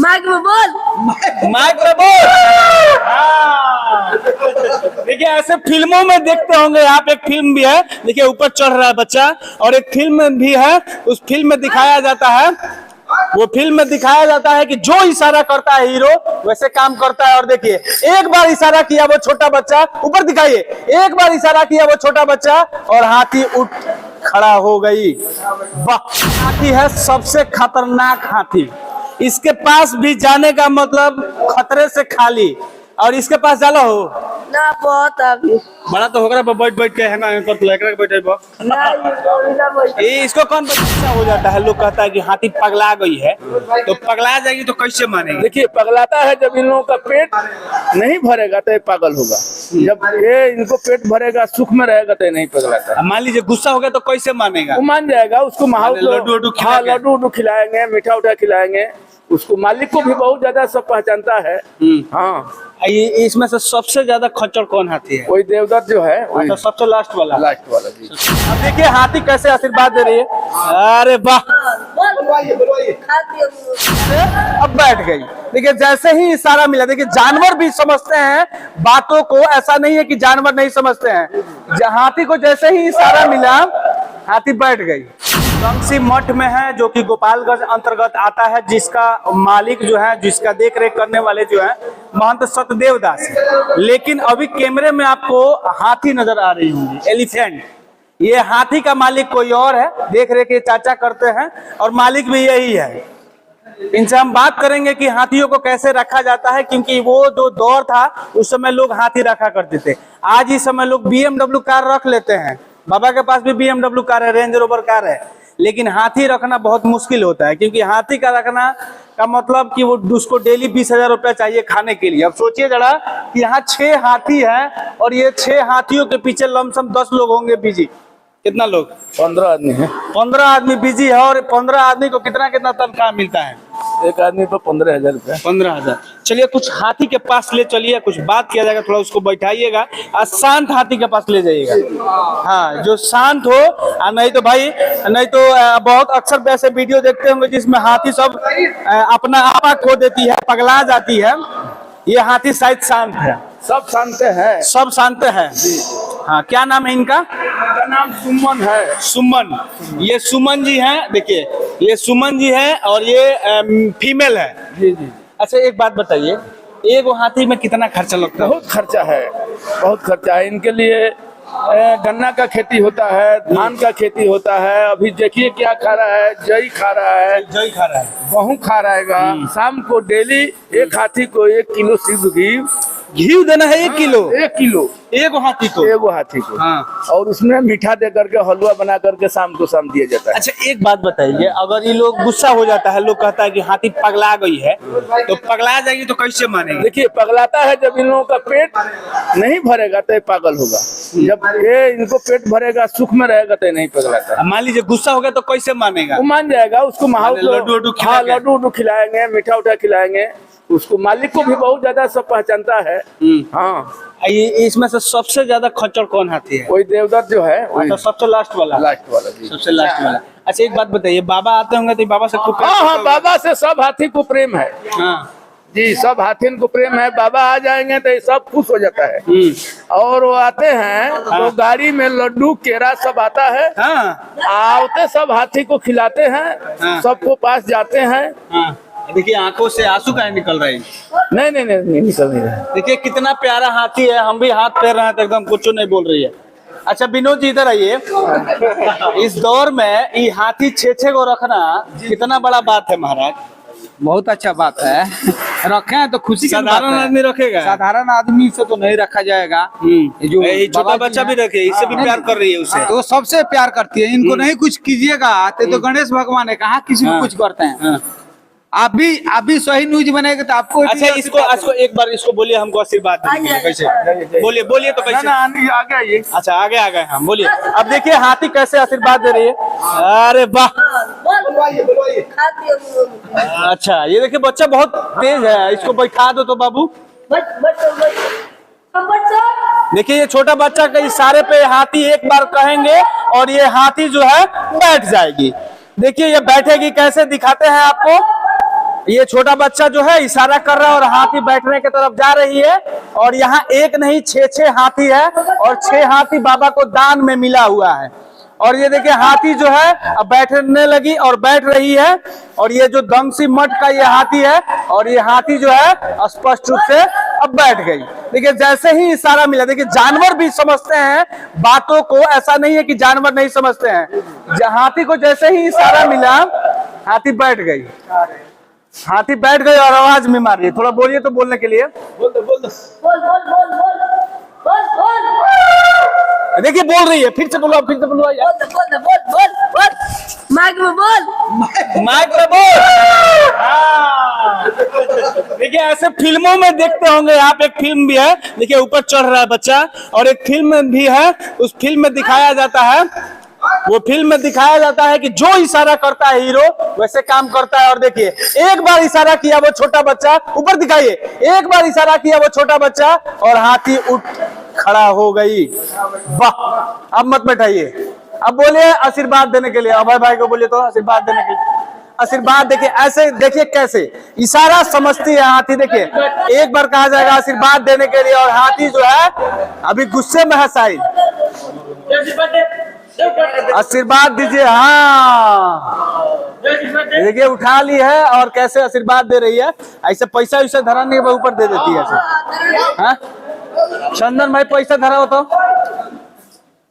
Mic में बोल, mic में बोल। देखिए ऐसे फिल्मों में देखते होंगे आप, एक फिल्म भी है, देखिए ऊपर चढ़ रहा है बच्चा, और एक फिल्म भी है, उस फिल्म में दिखाया जाता है, वो फिल्म में दिखाया जाता है कि जो इशारा करता है हीरो वैसे काम करता है। और देखिए एक बार इशारा किया वो छोटा बच्चा, ऊपर दिखाइए, एक बार इशारा किया वो छोटा बच्चा और हाथी उठ खड़ा हो गई। वाह, हाथी है सबसे खतरनाक हाथी, इसके पास भी जाने का मतलब खतरे से खाली, और इसके पास जाला हो ना बहुत अभी बड़ा तो होगा, बैठ बैठ के हैंगा कर लेकर बैठे ये इसको कौन बच्चा हो जाता है। लोग कहता है कि हाथी पगला गई है, तो पगला जाएगी तो कैसे मानेगी। देखिए पगलाता है जब इन लोगों का पेट नहीं भरेगा तो ये पागल होगा, जब ये इनको पेट भरेगा सुख में रहेगा तो ये नहीं पगलाता। मान लीजिए गुस्सा हो गया तो कैसे मानेगा। वो मान जाएगा, उसको लड्डू उड्डू खिलाएंगे, मीठा उठा खिलाएंगे, उसको मालिक को भी बहुत ज्यादा सब पहचानता है। हाँ, ये इसमें से सबसे ज्यादा खच्चर कौन हाथी है। कोई देवदत्त जो है तो सबसे लास्ट वाला जी। अब देखिए हाथी कैसे आशीर्वाद दे रही है। अरे वाह, अब बैठ गई। देखिए जैसे ही इशारा मिला, देखिए जानवर भी समझते हैं बातों को, ऐसा नहीं है कि जानवर नहीं समझते हैं। हाथी को जैसे ही इशारा मिला हाथी बैठ गई। बंसी मठ में है जो कि गोपालगंज अंतर्गत आता है, जिसका मालिक जो है, जिसका देख रेख करने वाले जो है महंत सतदेव दास। लेकिन अभी कैमरे में आपको हाथी नजर आ रही होंगी, एलिफेंट। ये हाथी का मालिक कोई और है, देख रेख ये चाचा करते हैं और मालिक भी यही है। इनसे हम बात करेंगे कि हाथियों को कैसे रखा जाता है, क्योंकि वो जो दौर था उस समय लोग हाथी रखा करते थे। आज इस समय लोग BMW कार रख लेते हैं, बाबा के पास भी BMW कार है, रेंज रोवर कार है, लेकिन हाथी रखना बहुत मुश्किल होता है, क्योंकि हाथी का रखना का मतलब कि वो उसको डेली 20,000 रुपया चाहिए खाने के लिए। अब सोचिए जरा कि यहाँ 6 हाथी है और ये 6 हाथियों के पीछे लमसम 10 लोग होंगे बिजी। कितना लोग? 15 आदमी है। 15 आदमी बिजी है, और 15 आदमी को कितना कितना तनख्वाह मिलता है? एक आदमी पर 15,000 रुपया। 15,000। चलिए कुछ हाथी के पास ले चलिए, कुछ बात किया जाएगा, थोड़ा उसको बैठाइएगा और शांत हाथी के पास ले जाइएगा। हाँ, जो शांत हो, नहीं तो भाई, नहीं तो बहुत अक्सर ऐसे वीडियो देखते होंगे जिसमें हाथी सब अपना आपा खो देती है, पगला जाती है। ये हाथी शायद शांत है, सब शांत है, सब शांत है। हाँ, क्या नाम है इनका? इनका नाम सुमन है। सुमन, ये सुमन जी हैं। देखिए ये सुमन जी हैं और ये फीमेल है। जी जी। अच्छा एक बात बताइए, एक हाथी में कितना खर्चा लगता है? बहुत खर्चा है, बहुत खर्चा है। इनके लिए गन्ना का खेती होता है, धान का खेती होता है। अभी देखिए क्या खा रहा है, जई खा रहा है, जई खा रहा है, गेहूं खा रहेगा। शाम को डेली एक हाथी को 1 किलो शुद्ध घी देना है। 1 किलो? 1 किलो एक हाथी को? एगो हाथी को। हाँ। और उसमें मीठा दे करके हलवा बना करके शाम को शाम दिया जाता है। अच्छा एक बात बताइए, अगर ये लोग गुस्सा हो जाता है, लोग कहता है कि हाथी पगला गई है, तो पगला जाएगी तो कैसे मानेगी। देखिए पगलाता है जब इन लोगों का पेट नहीं भरेगा तो ये पागल होगा, जब ये इनको पेट भरेगा सुख में रहेगा तो ये नहीं पगलाता। मान लीजिए गुस्सा हो गया तो कैसे मानेगा। वो मान जाएगा, उसको लड्डू उड्डू खिलाएंगे, मीठा उठा खिलाएंगे, उसको मालिक को भी बहुत ज्यादा सब पहचानता है। हाँ, ये इसमें से सबसे ज्यादा खच्चर कौन हाथी है? कोई देवदत्त जो है, तो सबसे लास्ट वाला जी। सबसे लास्ट वाला। अच्छा एक बात बताइए, बाबा आते होंगे तो बाबा से खूब प्रेम? हाँ, बाबा से सब हाथी को प्रेम है। हाँ जी, सब हाथी को प्रेम है। बाबा आ जाएंगे तो सब खुश हो जाता है। और वो आते हैं तो गाड़ी में लड्डू केरा सब आता है। आते सब हाथी को खिलाते हैं, सबको पास जाते हैं। देखिए आंखों से आंसू काहे निकल रहे हैं? नहीं निकल नहीं रहा। देखिए कितना प्यारा हाथी है, हम भी हाथ फेर रहे हैं तो एकदम कुछ नहीं बोल रही है। अच्छा विनोद जी इधर आइए। इस दौर में ये हाथी 6 को रखना कितना बड़ा बात है महाराज? बहुत अच्छा बात है। रखे हैं तो खुशी की बात है। साधारण आदमी रखेगा? साधारण आदमी से तो नहीं रखा जाएगा। जो छोटा बच्चा भी रखे, इससे भी प्यार कर रही है उसे। तो सबसे प्यार करती है। इनको नहीं कुछ कीजिएगा तो गणेश भगवान है, कहाँ किसी को कुछ करते हैं। आप भी सही न्यूज बनेगा तो आपको। अच्छा इसको एक बार इसको बोलिए, हमको आशीर्वाद दीजिए। कैसे बोलिए तो कैसे? आगे आइए। अच्छा आगे आ गए हम, बोलिए। अब देखिए हाथी कैसे आशीर्वाद दे रही है। अरे वाह, अच्छा ये देखिए बच्चा बहुत तेज है, इसको बैठा दो तो बाबू। देखिए ये छोटा बच्चा के इशारे पे हाथी एक बार कहेंगे और ये हाथी जो है बैठ जाएगी। देखिए ये बैठेगी कैसे, दिखाते हैं आपको। ये छोटा बच्चा जो है इशारा कर रहा है और हाथी बैठने की तरफ जा रही है। और यहाँ एक नहीं 6 हाथी है और 6 हाथी बाबा को दान में मिला हुआ है। और ये देखिए हाथी जो है अब बैठने लगी और बैठ रही है। और ये जो दंगसी मठ का ये हाथी है और ये हाथी जो है स्पष्ट रूप से अब बैठ गई। देखिए जैसे ही इशारा मिला, देखिए जानवर भी समझते हैं बातों को, ऐसा नहीं है कि जानवर नहीं समझते हैं। हाथी को जैसे ही इशारा मिला हाथी बैठ गई। हाथी बैठ गई और आवाज में मार रही। थोड़ा बोलिए तो बोलने के लिए बोल बोल बोल बोल बोल बोल देखिए बोल रही है। फिर से बोलो, फिर से बोलो यार। बोल बोल बोल बोल माइक में बोल। माइक पे बोल। हाँ। देखिए ऐसे फिल्मों में देखते होंगे आप। एक फिल्म भी है, देखिए ऊपर चढ़ रहा है बच्चा। और एक फिल्म भी है, उस फिल्म में दिखाया जाता है, वो फिल्म में दिखाया जाता है कि जो इशारा करता है हीरो वैसे काम करता है। और देखिए एक बार इशारा किया वो छोटा बच्चा, ऊपर दिखाइए, एक बार इशारा किया वो छोटा बच्चा और हाथी उठ खड़ा हो गई। वाह। अब मत बैठाइए, अब बोलिए आशीर्वाद देने के लिए। अभय भाई को बोलिए तो आशीर्वाद देने के लिए। आशीर्वाद देखिए ऐसे, देखिए कैसे इशारा समझती है हाथी। देखिए एक बार कहा जाएगा आशीर्वाद देने के लिए और हाथी जो है अभी गुस्से में है शायद। आशीर्वाद दीजिए। हाँ देखिए उठा ली है और कैसे आशीर्वाद दे रही है। ऐसे पैसा वैसा धरा नहीं, ऊपर दे देती है ऐसे। हाँ चंदन भाई पैसा धरा हो तो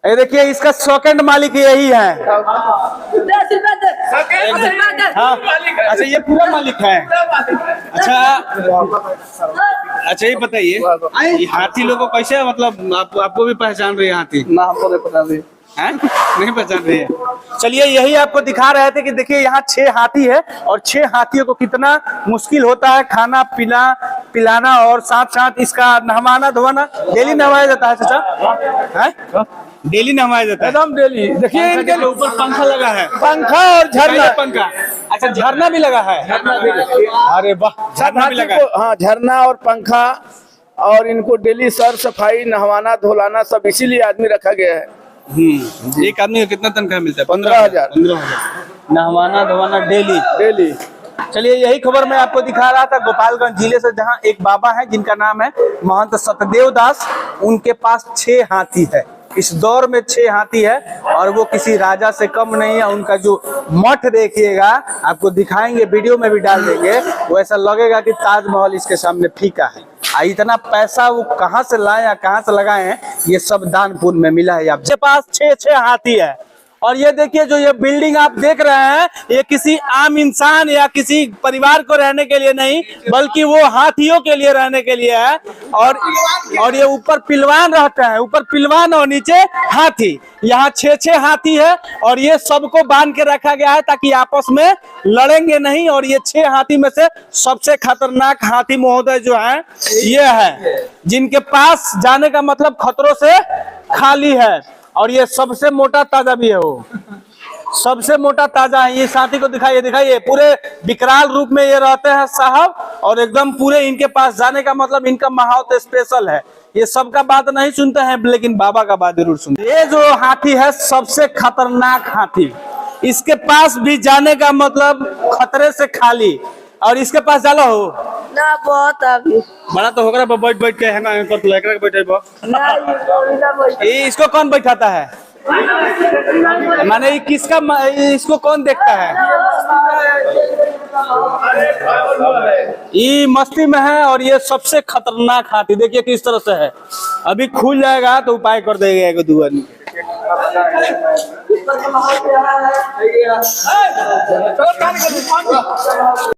ये देखिए इसका सेकंड मालिक यही है। हाँ अच्छा ये पूरा मालिक है। अच्छा ये बताइए ये हाथी लोगों को कैसे मतलब आपको भी पहचान रही है हाथी? ना हमको नहीं पता नहीं। नहीं पहचान रही है। चलिए यही आपको दिखा रहे थे कि देखिए यहाँ 6 हाथी है और 6 हाथियों को कितना मुश्किल होता है खाना पीना पिलाना और साथ साथ इसका नहवाना धोवाना। डेली नहवाया जाता है चाचा? डेली नहवाया जाता है एकदम डेली। देखिए इनके ऊपर पंखा लगा है, पंखा और झरना। पंखा अच्छा झरना भी लगा है। अरे वाह झरना भी लगा है। हाँ झरना और पंखा और इनको डेली सर सफाई नहवाना धोलाना सब इसीलिए आदमी रखा गया है। एक आदमी को कितना तनख्वाह मिलता है? 15,000। 15,000 नहवाना धोवाना डेली। डेली। चलिए यही खबर मैं आपको दिखा रहा था गोपालगंज जिले से, जहां एक बाबा है जिनका नाम है महंत सतदेव दास। उनके पास 6 हाथी है। इस दौर में 6 हाथी है और वो किसी राजा से कम नहीं है। उनका जो मठ देखिएगा, आपको दिखाएंगे, वीडियो में भी डाल देंगे, वो ऐसा लगेगा कि ताजमहल इसके सामने फीका है। इतना पैसा वो कहाँ से लाए या कहाँ से लगाए हैं, ये सब दान पुण्य में मिला है। आपके पास 6 हाथी है। और ये देखिए जो ये बिल्डिंग आप देख रहे हैं, ये किसी आम इंसान या किसी परिवार को रहने के लिए नहीं, बल्कि वो हाथियों के लिए रहने के लिए है। और ये ऊपर पिलवान रहते हैं, ऊपर पिलवान और नीचे हाथी। यहाँ 6 हाथी है और ये सबको बांध के रखा गया है ताकि आपस में लड़ेंगे नहीं। और ये 6 हाथी में से सबसे खतरनाक हाथी महोदय जो है ये है, जिनके पास जाने का मतलब खतरों से खाली है। और ये सबसे मोटा ताजा भी है, वो सबसे मोटा ताजा है। ये हाथी को दिखाइए, दिखाइए पूरे विकराल रूप में ये रहते हैं साहब। और एकदम पूरे इनके पास जाने का मतलब इनका माहौल स्पेशल है। ये सबका बात नहीं सुनते हैं लेकिन बाबा का बात जरूर सुनते हैं। ये जो हाथी है सबसे खतरनाक हाथी, इसके पास भी जाने का मतलब खतरे से खाली। और इसके पास जाला हो ना बहुत अभी बड़ा तो होगा बैठ बैठ के है ना कर लेकर बैठे ना ये इसको कौन बैठाता है? माने किसका इसको कौन देखता है? ये मस्ती में है। और ये सबसे खतरनाक हाथी देखिए किस तरह से है। अभी खुल जाएगा तो उपाय कर देगा एक दो आदमी।